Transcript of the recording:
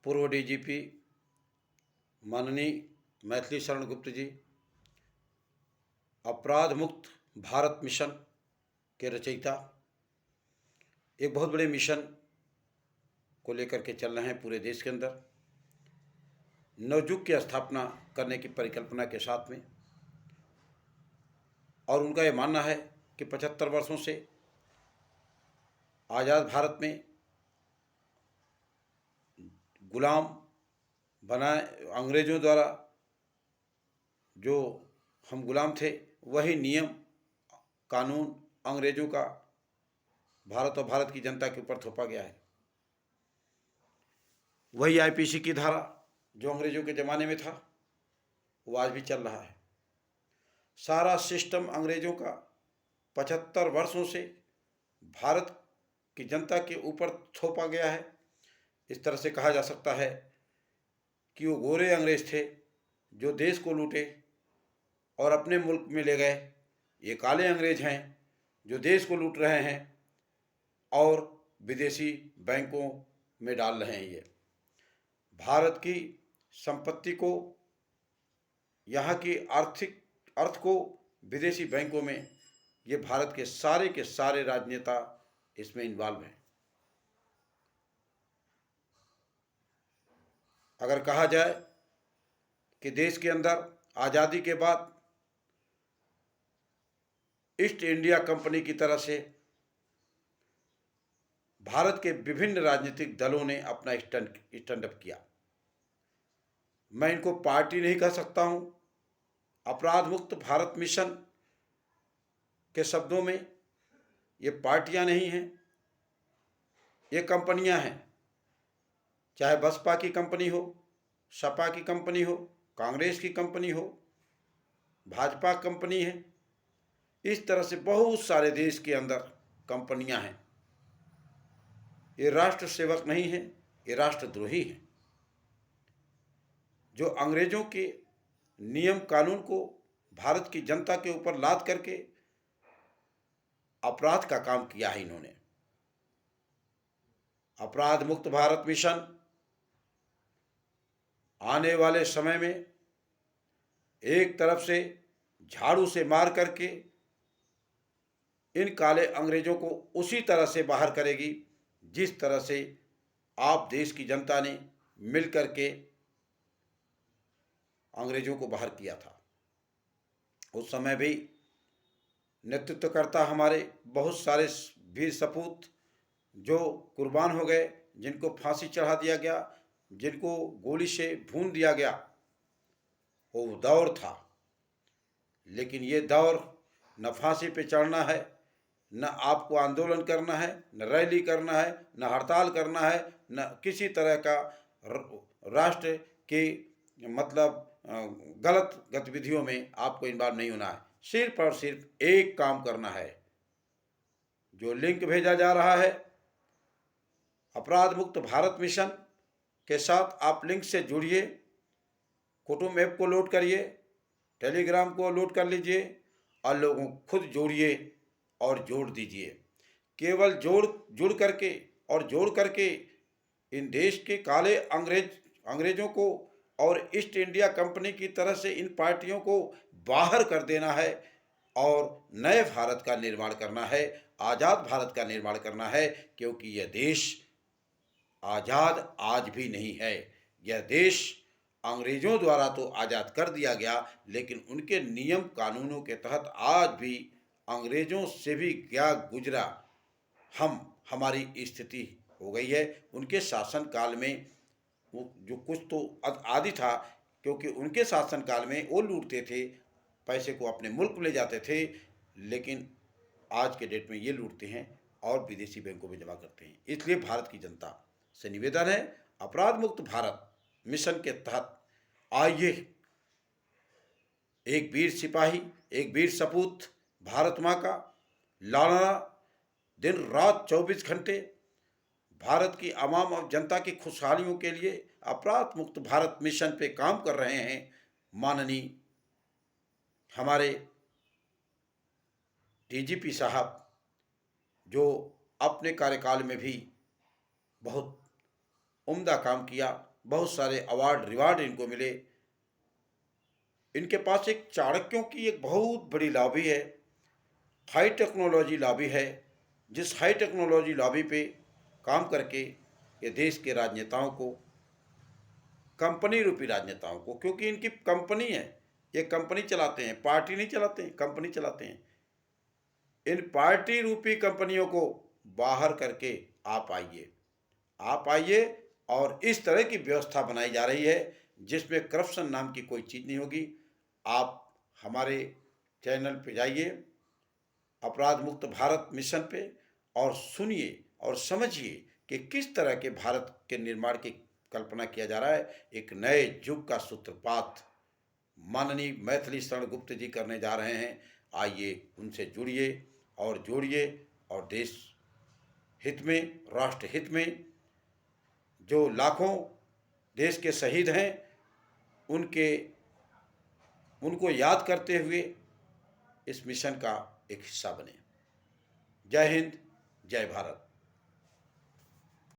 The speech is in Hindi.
पूर्व डीजीपी माननीय मैथिली शरण गुप्त जी अपराध मुक्त भारत मिशन के रचयिता एक बहुत बड़े मिशन को लेकर के चल रहे हैं पूरे देश के अंदर। नवयुग की स्थापना करने की परिकल्पना के साथ में, और उनका ये मानना है कि 75 वर्षों से आज़ाद भारत में गुलाम बनाए अंग्रेज़ों द्वारा जो हम गुलाम थे, वही नियम कानून अंग्रेज़ों का भारत और भारत की जनता के ऊपर थोपा गया है। वही आईपीसी की धारा जो अंग्रेज़ों के ज़माने में था वो आज भी चल रहा है। सारा सिस्टम अंग्रेज़ों का 75 वर्षों से भारत की जनता के ऊपर थोपा गया है। इस तरह से कहा जा सकता है कि वो गोरे अंग्रेज़ थे जो देश को लूटे और अपने मुल्क में ले गए। ये काले अंग्रेज़ हैं जो देश को लूट रहे हैं और विदेशी बैंकों में डाल रहे हैं। ये भारत की संपत्ति को, यहाँ की आर्थिक अर्थ को विदेशी बैंकों में, ये भारत के सारे राजनेता इसमें इन्वॉल्व हैं। अगर कहा जाए कि देश के अंदर आज़ादी के बाद ईस्ट इंडिया कंपनी की तरह से भारत के विभिन्न राजनीतिक दलों ने अपना स्टैंड अप किया। मैं इनको पार्टी नहीं कह सकता हूँ। अपराध मुक्त भारत मिशन के शब्दों में ये पार्टियां नहीं हैं, ये कंपनियां हैं। चाहे बसपा की कंपनी हो, सपा की कंपनी हो, कांग्रेस की कंपनी हो, भाजपा कंपनी है, इस तरह से बहुत सारे देश के अंदर कंपनियां हैं। ये राष्ट्र सेवक नहीं हैं, ये राष्ट्रद्रोही हैं जो अंग्रेज़ों के नियम कानून को भारत की जनता के ऊपर लाद करके अपराध का काम किया है। इन्होंने अपराध मुक्त भारत मिशन आने वाले समय में एक तरफ से झाड़ू से मार करके इन काले अंग्रेज़ों को उसी तरह से बाहर करेगी जिस तरह से आप देश की जनता ने मिल करके अंग्रेज़ों को बाहर किया था। उस समय भी नेतृत्वकर्ता हमारे बहुत सारे वीर सपूत जो कुर्बान हो गए, जिनको फांसी चढ़ा दिया गया, जिनको गोली से भून दिया गया, वो दौर था। लेकिन ये दौर न फांसी पे चढ़ना है, न आपको आंदोलन करना है, न रैली करना है, न हड़ताल करना है, न किसी तरह का राष्ट्र के मतलब गलत गतिविधियों में आपको इन्वॉल्व नहीं होना है। सिर्फ और सिर्फ एक काम करना है। जो लिंक भेजा जा रहा है अपराध मुक्त भारत मिशन के साथ, आप लिंक से जुड़िए, कुटुंब ऐप को लोड करिए, टेलीग्राम को लोड कर लीजिए और लोगों को खुद जोड़िए और जोड़ दीजिए। केवल जोड़ करके इन देश के काले अंग्रेज़ों को और ईस्ट इंडिया कंपनी की तरह से इन पार्टियों को बाहर कर देना है और नए भारत का निर्माण करना है, आज़ाद भारत का निर्माण करना है। क्योंकि यह देश आज़ाद आज भी नहीं है। यह देश अंग्रेज़ों द्वारा तो आज़ाद कर दिया गया, लेकिन उनके नियम कानूनों के तहत आज भी अंग्रेज़ों से भी क्या गुजरा हमारी स्थिति हो गई है। उनके शासन काल में वो जो कुछ तो आदि था, क्योंकि उनके शासन काल में वो लूटते थे, पैसे को अपने मुल्क में ले जाते थे, लेकिन आज के डेट में ये लूटते हैं और विदेशी बैंकों में जमा करते हैं। इसलिए भारत की जनता से निवेदन है, अपराध मुक्त भारत मिशन के तहत आइए, एक वीर सिपाही, एक वीर सपूत भारत माँ का लाड़ना दिन रात 24 घंटे भारत की आवाम और जनता की खुशहालियों के लिए अपराध मुक्त भारत मिशन पे काम कर रहे हैं माननीय हमारे डीजीपी साहब, जो अपने कार्यकाल में भी बहुत उम्दा काम किया बहुत सारे अवार्ड रिवार्ड इनको मिले। इनके पास एक चाणक्यों की एक बहुत बड़ी लॉबी है, हाई टेक्नोलॉजी लॉबी है, जिस हाई टेक्नोलॉजी लॉबी पे काम करके ये देश के राजनेताओं को, कंपनी रूपी राजनेताओं को, क्योंकि इनकी कंपनी है, ये कंपनी चलाते हैं, पार्टी नहीं चलाते हैं, कंपनी चलाते हैं। इन पार्टी रूपी कंपनियों को बाहर करके आप आइए और इस तरह की व्यवस्था बनाई जा रही है जिसमें करप्शन नाम की कोई चीज़ नहीं होगी। आप हमारे चैनल पे जाइए, अपराध मुक्त भारत मिशन पे, और सुनिए और समझिए कि किस तरह के भारत के निर्माण की कल्पना किया जा रहा है। एक नए युग का सूत्रपात माननीय मैथिली शरण गुप्त जी करने जा रहे हैं। आइए उनसे जुड़िए और जोड़िए, और देश हित में, राष्ट्र हित में, जो लाखों देश के शहीद हैं उनको याद करते हुए इस मिशन का एक हिस्सा बने। जय हिंद, जय भारत।